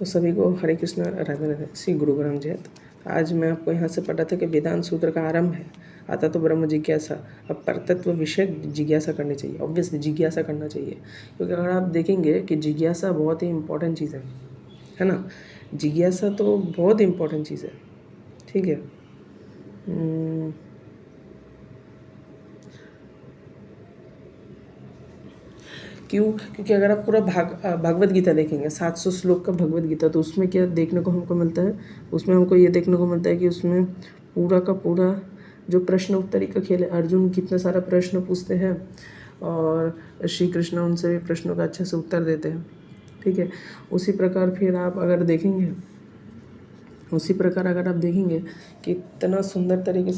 तो सभी को हरे कृष्ण राधे राधे श्री गुरु ग्रंथ जयंत। आज मैं आपको यहाँ से पढ़ा था कि वेदांत सूत्र का आरंभ है, आता तो ब्रह्म जिज्ञासा। अब परतत्व विषय जिज्ञासा करनी चाहिए, ऑब्वियसली जिज्ञासा करना चाहिए, क्योंकि अगर आप देखेंगे कि जिज्ञासा बहुत ही इंपॉर्टेंट चीज़ है ना। जिज्ञासा तो बहुत इंपॉर्टेंट चीज़ है, ठीक है। क्यों? क्योंकि अगर आप पूरा भागवत गीता देखेंगे, 700 श्लोक का भगवत गीता, तो उसमें क्या देखने को हमको मिलता है? उसमें हमको ये देखने को मिलता है कि उसमें पूरा का पूरा जो प्रश्न उत्तरी का खेल है, अर्जुन कितने सारा प्रश्न पूछते हैं और श्री कृष्ण उनसे प्रश्नों का अच्छे से उत्तर देते हैं, ठीक है। उसी प्रकार फिर आप अगर देखेंगे, कितना सुंदर तरीके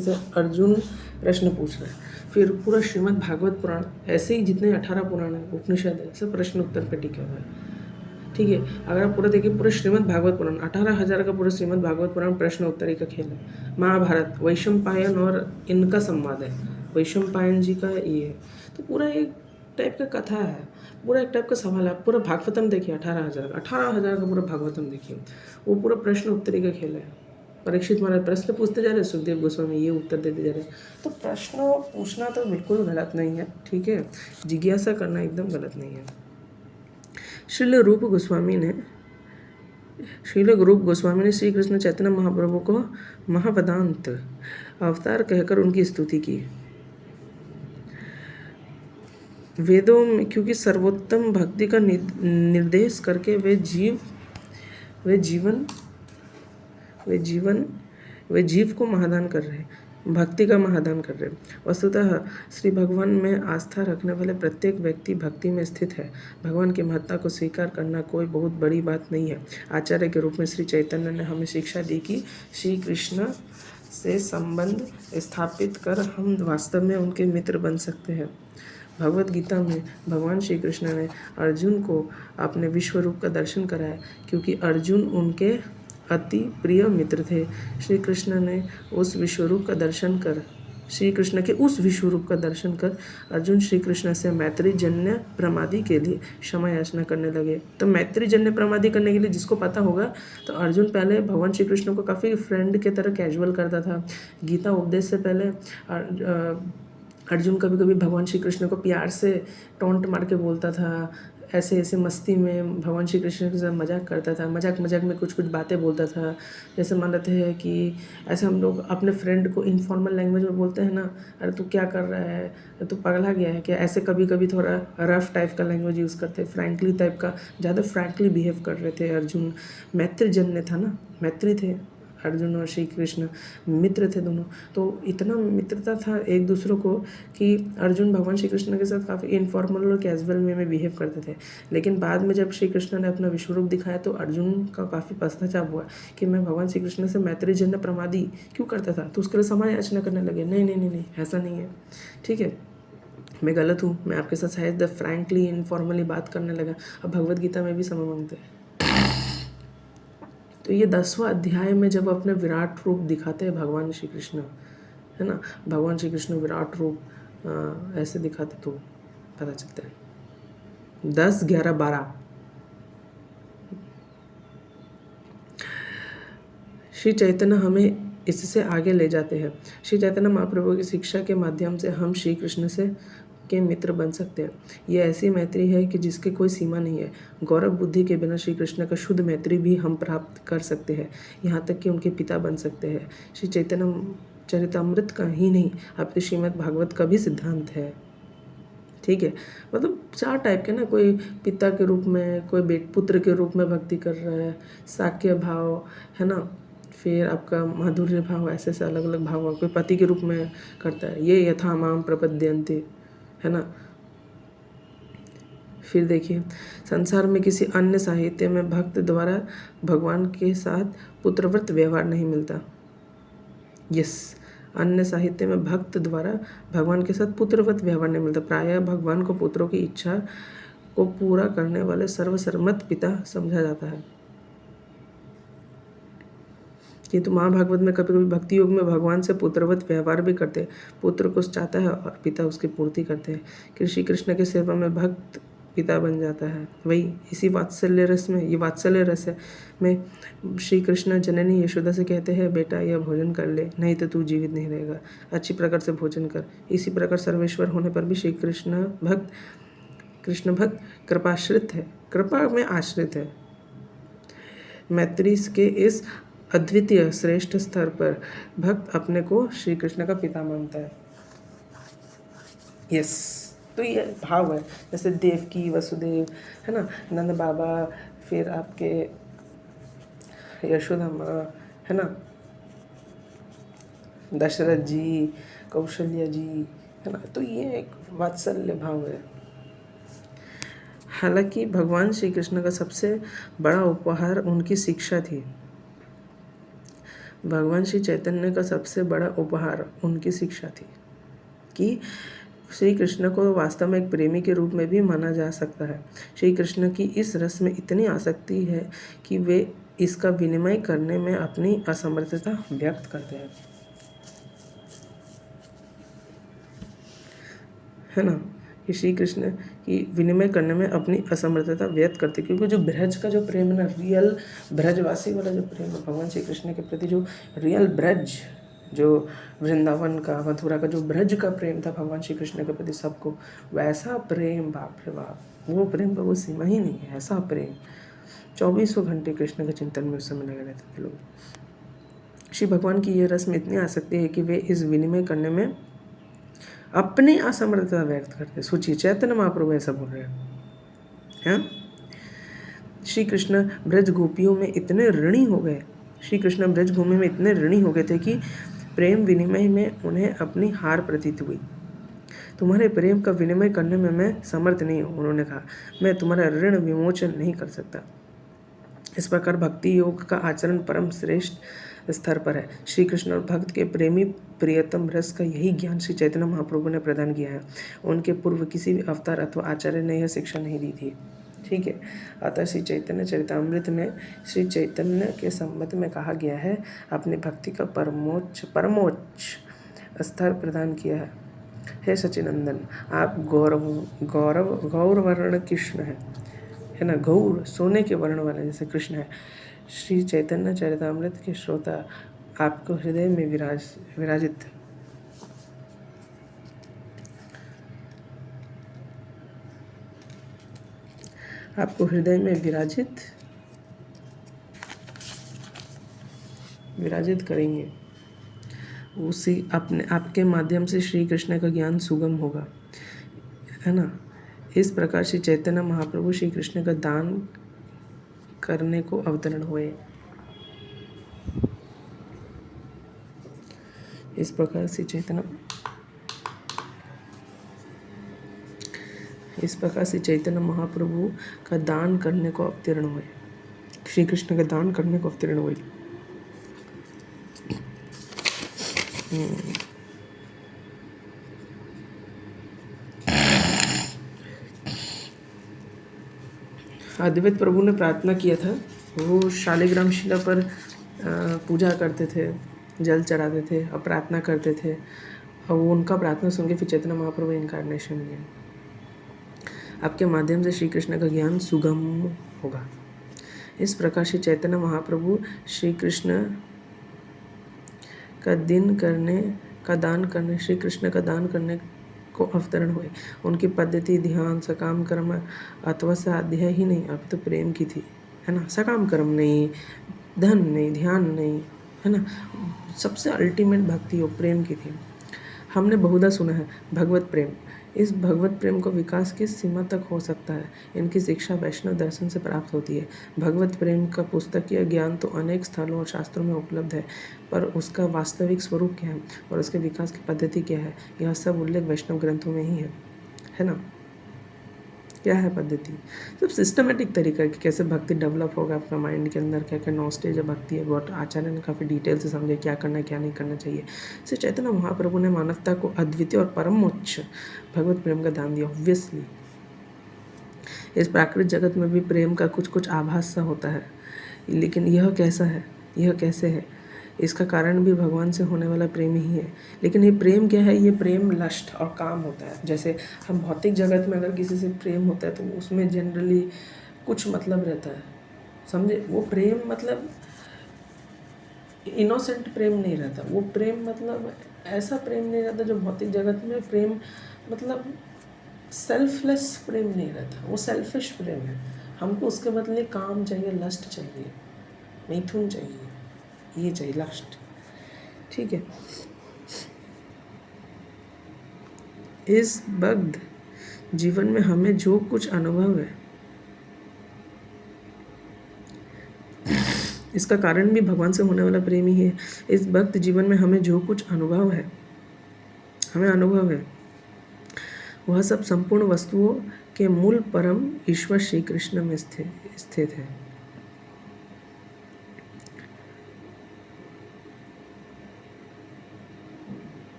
से अर्जुन प्रश्न पूछ रहे हैं। फिर पूरा श्रीमद् भागवत पुराण, ऐसे ही जितने 18 पुराण हैं, उपनिषद है, सब प्रश्न उत्तर पे टिके हुए हैं, ठीक है। अगर आप पूरा देखिए, पूरा श्रीमद् भागवत पुराण 18,000 का पूरा श्रीमद् भागवत पुराण प्रश्न उत्तरी का खेल है। महाभारत वैशंपायन और इनका संवाद है, वैशंपायन जी का ये है, तो पूरा एक टाइप का कथा है, पूरा एक टाइप का सवाल है। पूरा भागवतम देखिए, 18,000 का पूरा भागवतम देखिए, वो पूरा प्रश्न उत्तरी का खेल है। परीक्षित महाराज प्रश्न पूछते जा रहे, सुखदेव गोस्वामी ये उत्तर देते जा रहे। तो प्रश्न पूछना तो बिल्कुल गलत नहीं है, ठीक है, जिज्ञासा करना एकदम गलत नहीं है। श्रील रूप गोस्वामी ने श्री कृष्ण चैतन्य महाप्रभु को महावेदांत अवतार कहकर उनकी स्तुति की। वेदों में, क्योंकि सर्वोत्तम भक्ति का निर्देश करके वे जीव को महादान कर रहे, भक्ति का महादान कर रहे। वस्तुतः श्री भगवान में आस्था रखने वाले प्रत्येक व्यक्ति भक्ति में स्थित है। भगवान की महत्ता को स्वीकार करना कोई बहुत बड़ी बात नहीं है। आचार्य के रूप में श्री चैतन्य ने हमें शिक्षा दी कि श्री कृष्ण से संबंध स्थापित कर हम वास्तव में उनके मित्र बन सकते हैं। भगवत गीता में भगवान श्री कृष्ण ने अर्जुन को अपने विश्व रूप का दर्शन कराया, क्योंकि अर्जुन उनके अति प्रिय मित्र थे। श्री कृष्ण के उस विश्व रूप का दर्शन कर अर्जुन श्री कृष्ण से मैत्रीजन्य प्रमादी के लिए क्षमा याचना करने लगे। तो मैत्रीजन्य प्रमादी करने के लिए, जिसको पता होगा, तो अर्जुन पहले भगवान श्री कृष्ण को काफ़ी फ्रेंड के तरह कैजुअल करता था। गीता उपदेश से पहले अर्जुन कभी कभी भगवान श्री कृष्ण को प्यार से टोंट मार के बोलता था, ऐसे मस्ती में भगवान श्री कृष्ण के साथ मजाक करता था, मजाक में कुछ बातें बोलता था। जैसे मान लेते हैं कि ऐसे हम लोग अपने फ्रेंड को इनफॉर्मल लैंग्वेज में बोलते हैं ना, अरे तू क्या कर रहा है, तू पगला गया है क्या, ऐसे कभी थोड़ा रफ टाइप का लैंग्वेज यूज़ करते, फ्रैंकली टाइप का, ज़्यादा फ्रैंकली बिहेव कर रहे थे अर्जुन। मैत्रीजन्य था ना, मैत्री थे अर्जुन और श्री कृष्ण, मित्र थे दोनों। तो इतना मित्रता था एक दूसरे को कि अर्जुन भगवान श्री कृष्ण के साथ काफ़ी इनफॉर्मल और कैजुअल वे में बिहेव करते थे। लेकिन बाद में जब श्री कृष्ण ने अपना विश्वरूप दिखाया, तो अर्जुन का काफ़ी पश्चाताप हुआ कि मैं भगवान श्री कृष्ण से मैत्रीजन्य प्रमादी क्यों करता था। तो उसके लिए क्षमा याचना करने लगे, नहीं, ऐसा नहीं है, ठीक है, मैं गलत हूँ, मैं आपके साथ शायद फ्रैंकली इनफॉर्मली बात करने लगा। अब भगवद गीता में भी क्षमा मांगते हैं। तो ये 10वां अध्याय में जब अपने विराट रूप दिखाते हैं भगवान श्री कृष्ण, है ना, भगवान श्री कृष्ण विराट रूप ऐसे दिखाते, तो पता चलता है 10, 11, 12। श्री चैतन्य हमें इससे आगे ले जाते हैं। श्री चैतन्य महाप्रभु की शिक्षा के माध्यम से हम श्री कृष्ण से के मित्र बन सकते हैं। ये ऐसी मैत्री है कि जिसकी कोई सीमा नहीं है। गौरव बुद्धि के बिना श्री कृष्ण का शुद्ध मैत्री भी हम प्राप्त कर सकते हैं, यहाँ तक कि उनके पिता बन सकते हैं। श्री चैतन्य चरितामृत का ही नहीं, आपके श्रीमद् भागवत का भी सिद्धांत है, ठीक है। मतलब 4 टाइप के ना, कोई पिता के रूप में, कोई पुत्र के रूप में भक्ति कर रहा है, साक्य भाव, है ना, फिर आपका माधुर्य भाव, ऐसे अलग अलग भाव, कोई पति के रूप में करता है, ये यथा माम प्रपद्यन्ते, है ना। फिर देखिए, संसार में किसी अन्य साहित्य में भक्त द्वारा भगवान के साथ पुत्रव्रत व्यवहार नहीं मिलता। यस, अन्य साहित्य में भक्त द्वारा भगवान के साथ पुत्रवत व्यवहार नहीं मिलता। प्रायः भगवान को पुत्रों की इच्छा को पूरा करने वाले सर्वसम्मत पिता समझा जाता है। किंतु महाभागवत में कभी कभी भक्ति योग में भगवान से पुत्रवत व्यवहार भी करते हैं। पुत्र कुछ चाहता है और पिता उसकी पूर्ति करते हैं। कि श्री कृष्ण के सेवा में भक्त पिता बन जाता है। वही इसी वात्सल्य रस में, ये वात्सल्य रस है में श्री कृष्ण जननी यशोदा से कहते हैं, बेटा यह भोजन कर ले, नहीं तो तू जीवित नहीं रहेगा, अच्छी प्रकार से भोजन कर। इसी प्रकार सर्वेश्वर होने पर भी श्री कृष्ण भक्त कृपाश्रित है, कृपा में आश्रित है। मैत्री के इस अद्वितीय श्रेष्ठ स्तर पर भक्त अपने को श्री कृष्ण का पिता मानता है। यस, तो ये भाव है। जैसे देवकी वसुदेव है ना, नंद बाबा, फिर आपके यशोदा माँ है ना, दशरथ जी, कौशल्या जी है ना, तो ये एक वात्सल्य भाव है। हालांकि भगवान श्री कृष्ण का सबसे बड़ा उपहार उनकी शिक्षा थी। भगवान श्री चैतन्य का सबसे बड़ा उपहार उनकी शिक्षा थी कि श्री कृष्ण को वास्तव में एक प्रेमी के रूप में भी माना जा सकता है। श्री कृष्ण की इस रस में इतनी आसक्ति है कि वे इसका विनिमय करने में अपनी असमर्थता व्यक्त करते हैं, है ना, कि श्री कृष्ण की विनिमय करने में अपनी असमर्थता व्यक्त करते, क्योंकि जो ब्रज का जो प्रेम है ना, रियल ब्रजवासी वाला जो प्रेम है भगवान श्री कृष्ण के प्रति, जो रियल ब्रज, जो वृंदावन का, मथुरा का जो ब्रज का प्रेम था भगवान श्री कृष्ण के प्रति सबको, वैसा प्रेम, बाप रे बाप, वो प्रेम का वो सीमा ही नहीं है। ऐसा प्रेम 2400 घंटे कृष्ण के चिंतन में उस समय लगे रहते थे लोग। श्री भगवान की ये रस में इतनी आसक्ति है कि वे इस विनिमय करने में अपनी असमर्थता व्यक्त करते। सोचिए, चैतन्य महाप्रभु ऐसा बोल रहे हैं। श्री कृष्ण ब्रज गोपियों में इतने ऋणी हो गए, श्री कृष्ण ब्रज भूमि में इतने ऋणी हो गए थे कि प्रेम विनिमय में उन्हें अपनी हार प्रतीत हुई। तुम्हारे प्रेम का विनिमय करने में मैं समर्थ नहीं हूँ, उन्होंने कहा, मैं तुम्हारा ऋण विमोचन नहीं कर सकता। इस प्रकार भक्ति योग का आचरण परम श्रेष्ठ स्तर पर है। श्री कृष्ण और भक्त के प्रेमी प्रियतम रस का यही ज्ञान श्री चैतन्य महाप्रभु ने प्रदान किया है। उनके पूर्व किसी भी अवतार अथवा आचार्य ने यह शिक्षा नहीं दी थी। ठीक है, अतः श्री चैतन्य चरितामृत में श्री चैतन्य के संबंध में कहा गया है, अपनी भक्ति का परमोच्च स्तर प्रदान किया है। हे सचिनंदन, आप गौरवर्ण कृष्ण है ना, गौर सोने के वर्ण वाले जैसे कृष्ण है। श्री चैतन्य चरितामृत के श्रोता आपको हृदय में विराजित आपको हृदय में विराजित करेंगे। उसी अपने आपके माध्यम से श्री कृष्ण का ज्ञान सुगम होगा, है ना। इस प्रकार श्री चैतन्य महाप्रभु श्री कृष्ण का दान करने को अवतरण हुए। इस प्रकार श्री चैतन्य महाप्रभु का दान करने को अवतीर्ण हुए, श्री कृष्ण का दान करने को अवतीर्ण हुए। अद्वैत प्रभु ने प्रार्थना किया था, वो शालिग्राम शिला पर पूजा करते थे, जल चढ़ाते थे और प्रार्थना करते थे, और वो उनका प्रार्थना सुन के फिर चैतन्य महाप्रभु इनकारनेशन किया। आपके माध्यम से श्री कृष्ण का ज्ञान सुगम होगा। इस प्रकार श्री चैतन्य महाप्रभु श्री कृष्ण का श्री कृष्ण का दान करने को अवतरण हुए। उनकी पद्धति ध्यान, सकाम कर्म अथवा साध्य ही नहीं, अब तो प्रेम की थी, है ना। सकाम कर्म नहीं, धन नहीं, ध्यान नहीं, है ना, सबसे अल्टीमेट भक्ति योग प्रेम की थी। हमने बहुधा सुना है भगवत प्रेम। इस भगवत प्रेम का विकास किस सीमा तक हो सकता है, इनकी शिक्षा वैष्णव दर्शन से प्राप्त होती है। भगवत प्रेम का पुस्तकीय ज्ञान तो अनेक स्थलों और शास्त्रों में उपलब्ध है, पर उसका वास्तविक स्वरूप क्या है और उसके विकास की पद्धति क्या है, यह सब उल्लेख वैष्णव ग्रंथों में ही है ना। क्या है पद्धति, सब सिस्टमेटिक तरीका कि कैसे भक्ति डेवलप होगा आपका माइंड के अंदर, क्या क्या 9 स्टेज है भक्ति है, बहुत आचार्य ने काफ़ी डिटेल से समझे क्या करना है क्या नहीं करना चाहिए। श्री चैतन्य महाप्रभु ने मानवता को अद्वितीय और परमोच्च भगवत प्रेम का दान दिया। ऑब्वियसली इस प्राकृतिक जगत में भी प्रेम का कुछ कुछ आभास सा होता है, लेकिन यह कैसा है, यह कैसे है, इसका कारण भी भगवान से होने वाला प्रेम ही है। लेकिन ये प्रेम क्या है? ये प्रेम लस्ट और काम होता है। जैसे हम भौतिक जगत में अगर किसी से प्रेम होता है तो उसमें जनरली कुछ मतलब रहता है, समझे? वो प्रेम मतलब इनोसेंट प्रेम नहीं रहता। वो प्रेम मतलब ऐसा प्रेम नहीं रहता जो भौतिक जगत में प्रेम मतलब सेल्फलेस प्रेम नहीं रहता। वो सेल्फिश प्रेम है। हमको उसके बदले काम चाहिए, लस्ट चाहिए, मैथुन चाहिए, ये चाहिए, लस्ट। ठीक है। इस बद्ध जीवन में हमें जो कुछ अनुभव है इसका कारण भी भगवान से होने वाला प्रेम ही है। इस भक्त जीवन में हमें जो कुछ अनुभव है वह सब संपूर्ण वस्तुओं के मूल परम ईश्वर श्री कृष्ण में स्थित है।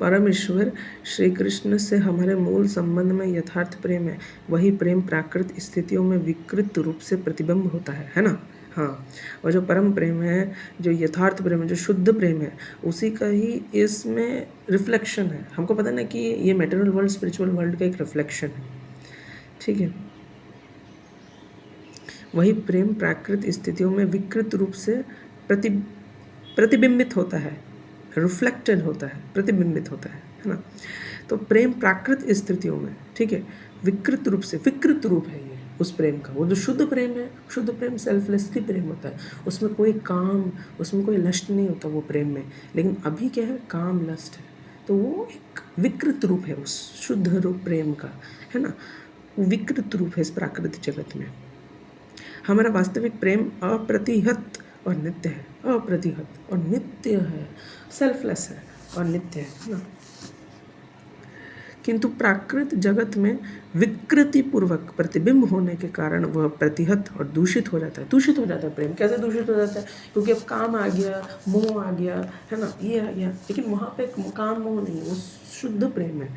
परम ईश्वर श्री कृष्ण से हमारे मूल संबंध में यथार्थ प्रेम है। वही प्रेम प्राकृत स्थितियों में विकृत रूप से प्रतिबिंब होता है ना? हाँ, और जो परम प्रेम है, जो यथार्थ प्रेम है, जो शुद्ध प्रेम है, उसी का ही इसमें रिफ्लेक्शन है। हमको पता ना कि ये मटेरियल वर्ल्ड स्पिरिचुअल वर्ल्ड का एक रिफ्लेक्शन है। ठीक है। वही प्रेम प्राकृत स्थितियों में विकृत रूप से प्रतिबिंबित होता है, रिफ्लेक्टेड होता है, प्रतिबिंबित होता है ना? तो प्रेम प्राकृत स्थितियों में, ठीक है, विकृत रूप है ये उस प्रेम का। वो जो शुद्ध प्रेम है, शुद्ध प्रेम सेल्फलेसली प्रेम होता है। उसमें कोई काम, उसमें कोई लस्ट नहीं होता वो प्रेम में। लेकिन अभी क्या है? काम, लस्ट है। तो वो एक विकृत रूप है उस शुद्ध रूप प्रेम का, है ना? विकृत रूप है इस प्राकृतिक जगत में। हमारा वास्तविक प्रेम अप्रतिहत और नित्य है। अप्रतिहत और नित्य है, सेल्फलेस है और नित्य है ना? किंतु प्राकृत जगत में विकृतिपूर्वक प्रतिबिंब होने के कारण वह प्रतिहत और दूषित हो जाता है। प्रेम कैसे दूषित हो जाता है? क्योंकि अब काम आ गया, मोह आ गया, है ना, ये आ गया। लेकिन वहाँ पे काम मोह नहीं, वो शुद्ध प्रेम है।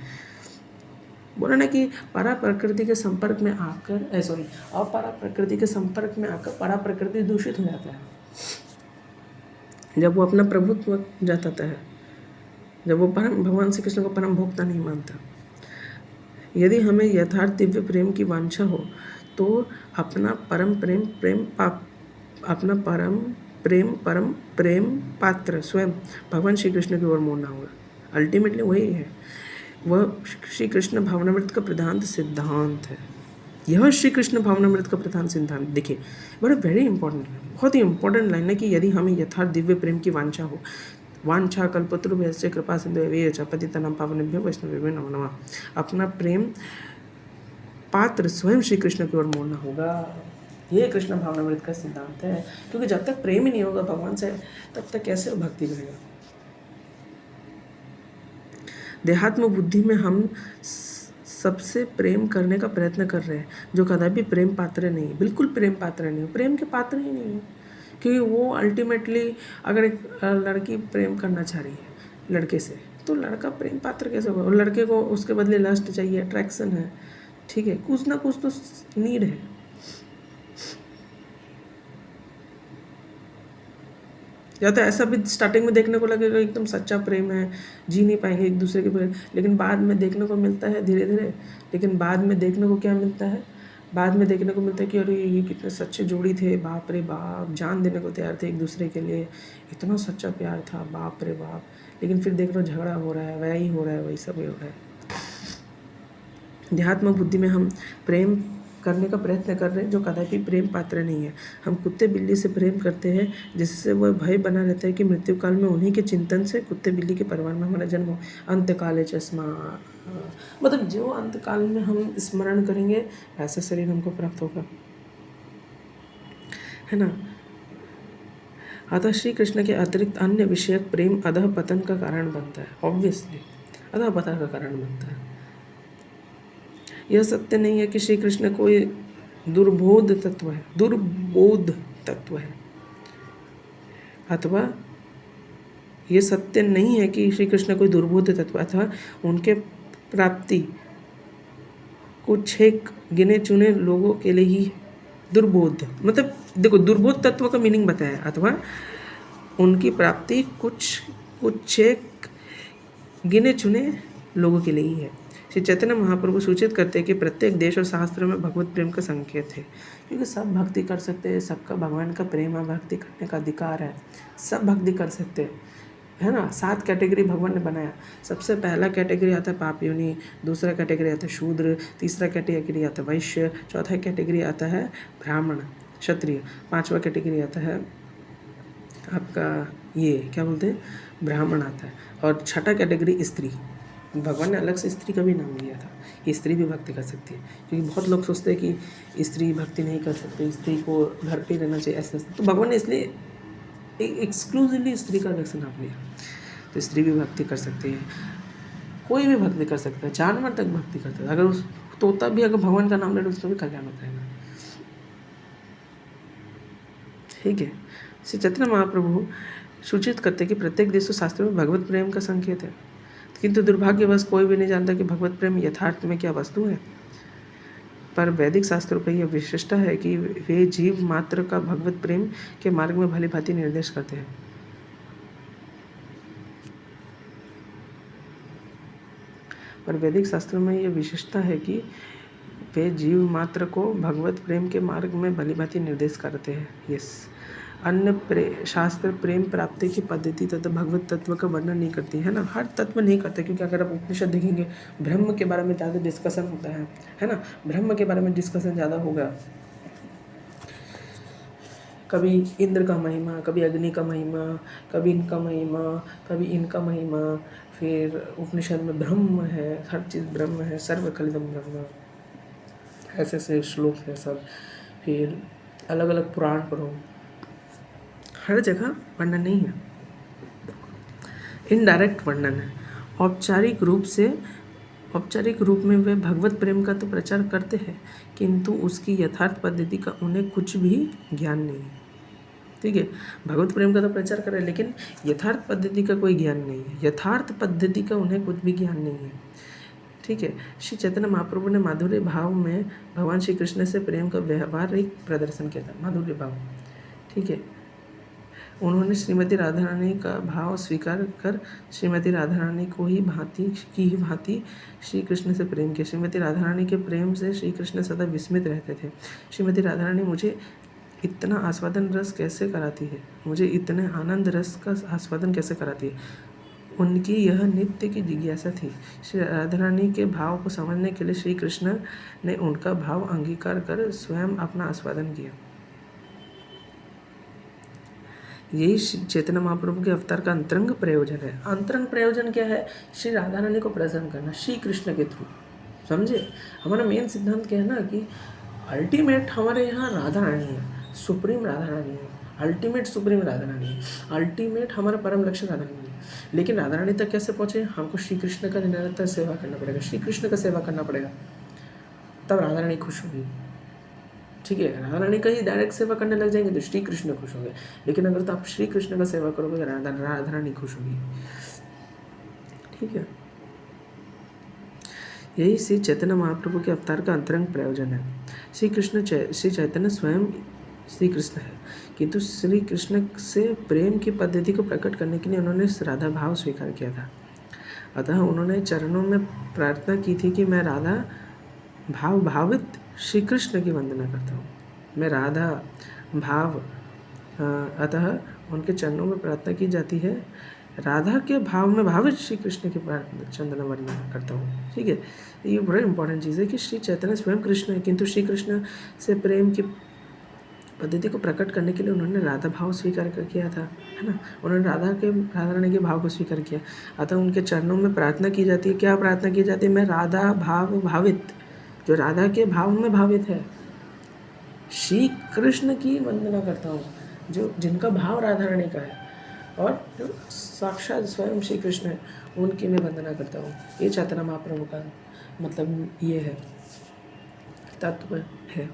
बोला ना कि परा प्रकृति के संपर्क में आकर अपरा प्रकृति के संपर्क में आकर परा प्रकृति दूषित हो जाता है। जब वो अपना प्रभुत्व जताता है, जब वो भगवान श्री कृष्ण को परम भोक्ता नहीं मानता। यदि हमें यथार्थ दिव्य प्रेम की वांछा हो तो अपना परम प्रेम पात्र स्वयं भगवान श्री कृष्ण की ओर मोड़ना होगा। अल्टीमेटली वही है, वह श्री कृष्ण भावनामृत का प्रधान सिद्धांत है। यह श्री कृष्ण भावनामृत का प्रधान सिद्धांत, देखिए, बड़ा वेरी इंपॉर्टेंट, बहुत ही इंपॉर्टेंट लाइन है कि यदि हमें यथार्थ दिव्य प्रेम की वांछा हो, वांछा कल्पतरुभ्यश्च कृपा सिंधुभ्येव च पतितानां पावनेभ्यो वैष्णवेभ्यो नमो नमः। अपना प्रेम पात्र स्वयं श्री कृष्ण की ओर मोड़ना होगा। ये कृष्ण भावनामृत का सिद्धांत है। क्योंकि जब तक प्रेम ही नहीं होगा भगवान से, तब तक कैसे भक्ति करेगा? देहात्म बुद्धि में हम सबसे प्रेम करने का प्रयत्न कर रहे हैं, जो कदापि प्रेम पात्र नहीं, बिल्कुल प्रेम पात्र नहीं, प्रेम के पात्र ही नहीं है। क्योंकि वो अल्टीमेटली अगर एक लड़की प्रेम करना चाह रही है लड़के से, तो लड़का प्रेम पात्र कैसे होगा? और लड़के को उसके बदले लस्ट चाहिए, अट्रैक्शन है, ठीक है, कुछ ना कुछ तो नीड है। या तो ऐसा भी स्टार्टिंग में देखने को लगेगा एकदम सच्चा प्रेम है, जी नहीं पाएंगे एक दूसरे के प्रेम, लेकिन बाद में देखने को मिलता है धीरे धीरे, लेकिन बाद में देखने को क्या मिलता है? बाद में देखने को मिलता है कि अरे ये कितने सच्चे जोड़ी थे, बाप रे बाप, जान देने को तैयार थे एक दूसरे के लिए, इतना सच्चा प्यार था, बाप रे बाप। लेकिन फिर देख लो झगड़ा हो रहा है, वही हो रहा है, वही सब हो रहा है। देहात्म बुद्धि में हम प्रेम करने का प्रयत्न कर रहे हैं, जो कदापि प्रेम पात्र नहीं है। हम कुत्ते बिल्ली से प्रेम करते हैं, जिससे वह भय बना रहता है कि मृत्यु काल में उन्हीं के चिंतन से कुत्ते बिल्ली के परिवार में हमारा जन्म हो। अंतकाले चश्मा, मतलब जो अंतकाल में हम स्मरण करेंगे वैसा शरीर हमको प्राप्त होगा, है ना? अतः श्री कृष्ण के अतिरिक्त अन्य विषयक प्रेम अधः पतन का कारण बनता है। ऑब्वियसली अधः पतन का कारण बनता है। यह सत्य नहीं है कि श्री कृष्ण कोई दुर्बोध तत्व है, अथवा यह सत्य नहीं है कि श्री कृष्ण कोई दुर्बोध तत्व अथवा उनके प्राप्ति कुछ एक गिने चुने लोगों के लिए ही दुर्बोध मतलब देखो दुर्बोध तत्व का मीनिंग बताया, अथवा उनकी प्राप्ति कुछ एक गिने चुने लोगों के लिए ही है। श्री चैतन्य महाप्रभु सूचित करते हैं कि प्रत्येक देश और शास्त्र में भगवत प्रेम का संकेत है, क्योंकि सब भक्ति कर सकते हैं, सबका भगवान का प्रेम है, भक्ति करने का अधिकार है, सब भक्ति कर सकते हैं, है ना। 7 कैटेगरी भगवान ने बनाया। सबसे पहला कैटेगरी आता है पाप योनि, दूसरा कैटेगरी आता है शूद्र, तीसरा कैटेगरी आता है वैश्य, चौथा कैटेगरी आता है ब्राह्मण क्षत्रिय, 5वां कैटेगरी आता है आपका ये क्या बोलते हैं ब्राह्मण आता है, और छठा कैटेगरी स्त्री। भगवान ने अलग से स्त्री का भी नाम लिया था, स्त्री भी भक्ति कर सकती है, क्योंकि बहुत लोग सोचते हैं कि स्त्री भक्ति नहीं कर सकते, स्त्री को घर पे रहना चाहिए, ऐसा। तो भगवान ने इसलिए एक्सक्लूसिवली स्त्री का अलग से नाम लिया। तो स्त्री भी भक्ति कर सकती है, कोई भी भक्ति कर सकता है, जानवर तक भक्ति करता है। अगर उस तोता भी अगर भगवान का नाम ले तो उसका भी कल्याण होता है। ठीक है। श्री चैतन्य महाप्रभु सूचित करते हैं कि प्रत्येक देश और शास्त्र में भगवत प्रेम का संकेत है, किंतु दुर्भाग्यवश कोई भी नहीं जानता कि भगवत प्रेम यथार्थ में क्या वस्तु है। पर वैदिक शास्त्रों पर यह विशिष्टता है कि वे जीव मात्र का भगवत प्रेम के मार्ग में भली भांति निर्देश करते हैं। पर वैदिक शास्त्रों में यह विशेषता है कि वे जीव मात्र को भगवत प्रेम के मार्ग में भली भांति निर्देश करते हैं। यस, अन्य शास्त्र प्रेम प्राप्ति की पद्धति तथा भगवत तत्व का वर्णन नहीं करती है ना, हर तत्व नहीं करते, क्योंकि अगर आप उपनिषद देखेंगे ब्रह्म के बारे में ज़्यादा डिस्कशन होता है ना, ब्रह्म के बारे में डिस्कशन ज़्यादा होगा। कभी इंद्र का महिमा, कभी अग्नि का महिमा, कभी इनका महिमा, कभी इनका महिमा, फिर उपनिषद में ब्रह्म है, हर चीज़ ब्रह्म है, सर्वकलिदम ब्रह्म, ऐसे ऐसे श्लोक है सब। फिर अलग अलग पुराण पढ़ो, हर जगह वर्णन नहीं है, इनडायरेक्ट वर्णन है। औपचारिक रूप में वे भगवत प्रेम का तो प्रचार करते हैं, किंतु उसकी यथार्थ पद्धति का उन्हें कुछ भी ज्ञान नहीं है। ठीक है, भगवत प्रेम का तो प्रचार कर रहे हैं, लेकिन यथार्थ पद्धति का कोई ज्ञान नहीं है, यथार्थ पद्धति का उन्हें कुछ भी ज्ञान नहीं है। ठीक है। श्री चैतन्य महाप्रभु ने माधुर्य भाव में भगवान श्री कृष्ण से प्रेम का व्यवहारिक प्रदर्शन किया था, माधुर्य भाव। ठीक है, उन्होंने श्रीमती राधा रानी का भाव स्वीकार कर श्रीमती राधा रानी को ही भांति श्री कृष्ण से प्रेम किया। श्रीमती राधा रानी के प्रेम से श्री कृष्ण सदा विस्मित रहते थे। श्रीमती राधा रानी मुझे इतना आस्वादन रस कैसे कराती है, मुझे इतने आनंद रस का आस्वादन कैसे कराती है, उनकी यह नित्य की जिज्ञासा थी। श्री राधा रानी के भाव को समझने के लिए श्री कृष्ण ने उनका भाव अंगीकार कर स्वयं अपना आस्वादन किया। यही चैतन्य महाप्रभु के अवतार का अंतरंग प्रयोजन है। अंतरंग प्रयोजन क्या है? श्री राधा रानी को प्रसन्न करना श्री कृष्ण के थ्रू। समझे, हमारा मेन सिद्धांत क्या है ना कि अल्टीमेट हमारे यहाँ राधा रानी है, सुप्रीम राधा रानी है, अल्टीमेट सुप्रीम राधा रानी है, अल्टीमेट हमारा परम लक्ष्य राधा रानी है। लेकिन राधा रानी तक कैसे पहुँचे? हमको श्री कृष्ण का निरंतर सेवा करना पड़ेगा, श्री कृष्ण का सेवा करना पड़ेगा, तब राधा रानी खुश होगी। ठीक है, राधा रानी का ही डायरेक्ट सेवा करने लग जाएंगे तो श्री कृष्ण खुश होंगे, लेकिन अगर तो आप श्री कृष्ण का सेवा करोगे तो राधा रानी खुश होगी। ठीक है, यही श्री चैतन्य महाप्रभु के अवतार का अंतरंग प्रयोजन है। श्री चैतन्य स्वयं श्री कृष्ण है, किंतु श्री कृष्ण से प्रेम की पद्धति को प्रकट करने के लिए उन्होंने राधा भाव स्वीकार किया था। अतः उन्होंने चरणों में प्रार्थना की थी कि मैं राधा भावित श्री कृष्ण की वंदना करता हूँ, मैं राधा भाव। अतः उनके चरणों में प्रार्थना की जाती है, राधा के भाव में भावित श्री कृष्ण की चंदना वंदना करता हूँ। ठीक है, ये बड़ा इंपॉर्टेंट चीज़ है कि श्री चैतन्य स्वयं कृष्ण है, किंतु श्री कृष्ण से प्रेम की पद्धति को प्रकट करने के लिए उन्होंने राधा भाव स्वीकार किया था, है ना। उन्होंने राधा रानी के भाव को स्वीकार किया। अतः उनके चरणों में प्रार्थना की जाती है। क्या प्रार्थना की जाती है? मैं राधा भाव भावित, जो राधा के भाव में भावित है, श्री कृष्ण की वंदना करता हूँ, जो जिनका भाव राधा रानी का है और जो साक्षात स्वयं श्री कृष्ण है, उनकी मैं वंदना करता हूँ। ये चैतन्य महाप्रभु का मतलब ये है, तत्व है।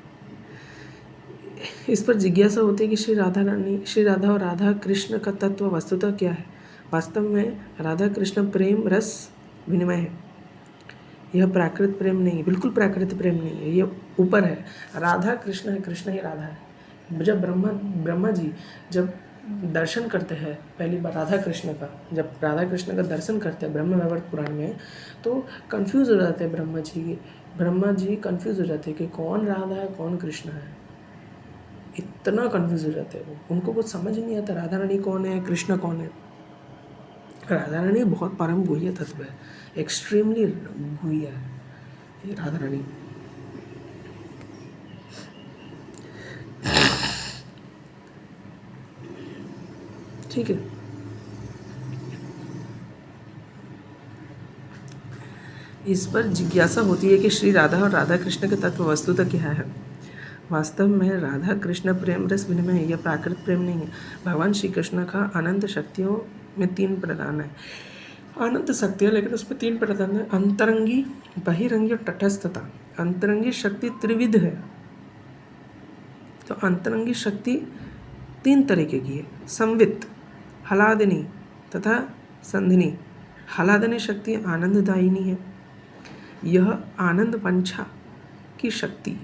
इस पर जिज्ञासा होती है कि श्री राधा और राधा कृष्ण का तत्व वस्तुतः क्या है। वास्तव में राधा कृष्ण प्रेम रस विनिमय है। यह प्राकृत प्रेम नहीं है, बिल्कुल प्राकृत प्रेम नहीं है, ये ऊपर है। राधा कृष्ण है, कृष्ण ही राधा है। जब ब्रह्मा जी जब दर्शन करते हैं पहली बार राधा कृष्ण का, जब राधा कृष्ण का दर्शन करते हैं ब्रह्म वैवर्त पुराण में, तो कंफ्यूज हो जाते हैं ब्रह्मा जी कंफ्यूज हो जाते हैं कि कौन राधा है कौन कृष्ण है। इतना कंफ्यूज हो जाते हैं वो, उनको कुछ समझ नहीं आता राधा रानी कौन है कृष्ण कौन है। राधा रानी बहुत परम गुह्य तत्व है, एक्सट्रीमली गुह्य है ये राधा रानी। ठीक है, इस पर जिज्ञासा होती है कि श्री राधा और राधा कृष्ण के तत्व वस्तुतः क्या है। वास्तव में राधा कृष्ण प्रेम रस विनिमय है, यह प्राकृत प्रेम नहीं है। भगवान श्री कृष्ण का अनंत शक्तियों में 3 प्रधान है, अनंत शक्तियाँ, लेकिन उसमें 3 प्रधान है, अंतरंगी, बहिरंगी और तटस्थता। अंतरंगी शक्ति त्रिविध है, तो अंतरंगी शक्ति 3 तरीके की है, संवित, हलादिनी तथा संधिनी। हलादिनी शक्ति आनंददायिनी है, यह आनंद पंछा की शक्ति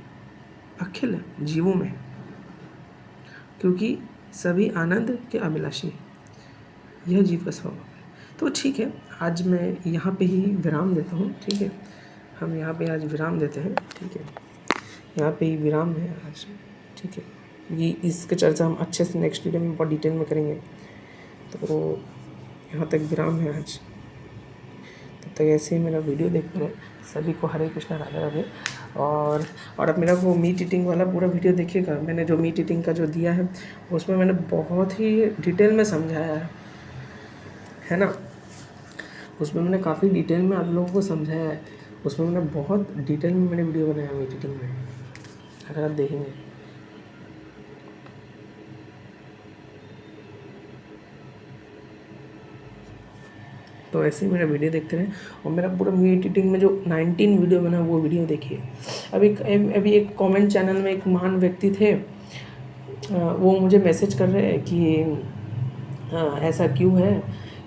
अखिल जीवों में है, क्योंकि सभी आनंद के अभिलाषी हैं, यह जीव का स्वभाव है। तो ठीक है, आज मैं यहाँ पे ही विराम देता हूँ। ठीक है, हम यहाँ पे आज विराम देते हैं। ठीक है, यहाँ पे ही विराम है आज। ठीक है, ये इसके चर्चा हम अच्छे से नेक्स्ट वीडियो में बहुत डिटेल में करेंगे। तो यहाँ तक विराम है आज। तब तक ऐसे ही मेरा वीडियो देखते रहे। सभी को हरे कृष्णा, राधे राधे। और अब मेरा वो मीट ईटिंग वाला पूरा वीडियो देखिएगा। मैंने जो मीट ईटिंग का जो दिया है उसमें मैंने बहुत ही डिटेल में समझाया है ना। उसमें मैंने काफ़ी डिटेल में आप लोगों को समझाया है। उसमें मैंने बहुत डिटेल में मैंने वीडियो बनाया मीट ईटिंग में, अगर आप देखेंगे। तो ऐसे ही मेरा वीडियो देखते रहें और मेरा पूरा मीट ईटिंग में जो 19 वीडियो बना वो वीडियो देखिए। अभी एक कमेंट चैनल में एक महान व्यक्ति थे, वो मुझे मैसेज कर रहे हैं कि ऐसा क्यों है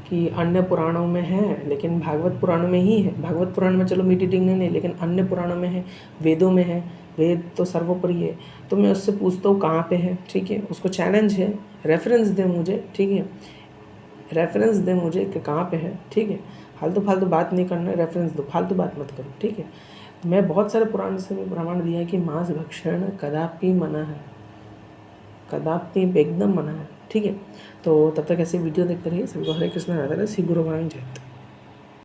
कि अन्य पुराणों में है लेकिन भागवत पुराणों में ही है। भागवत पुराण में चलो मीट ईटिंग नहीं, लेकिन अन्य पुराणों में है, वेदों में है, वेद तो सर्वोपरि है। तो मैं उससे पूछता हूँ कहाँ पे है। ठीक है, उसको चैलेंज है, रेफरेंस दे मुझे। ठीक है, रेफरेंस दे मुझे कि कहाँ पे है। ठीक है, फालतू बात नहीं करना, रेफरेंस दो, फालतू बात मत करो। ठीक है, मैं बहुत सारे पुराण से भी प्रमाण दिया है कि मांस भक्षण कदापि मना है, कदापि एकदम मना है। ठीक है, तो तब तक ऐसे वीडियो देखते रहिए। सबको हरे कृष्ण, राधे राधे। श्री गुरु गोविंद जय।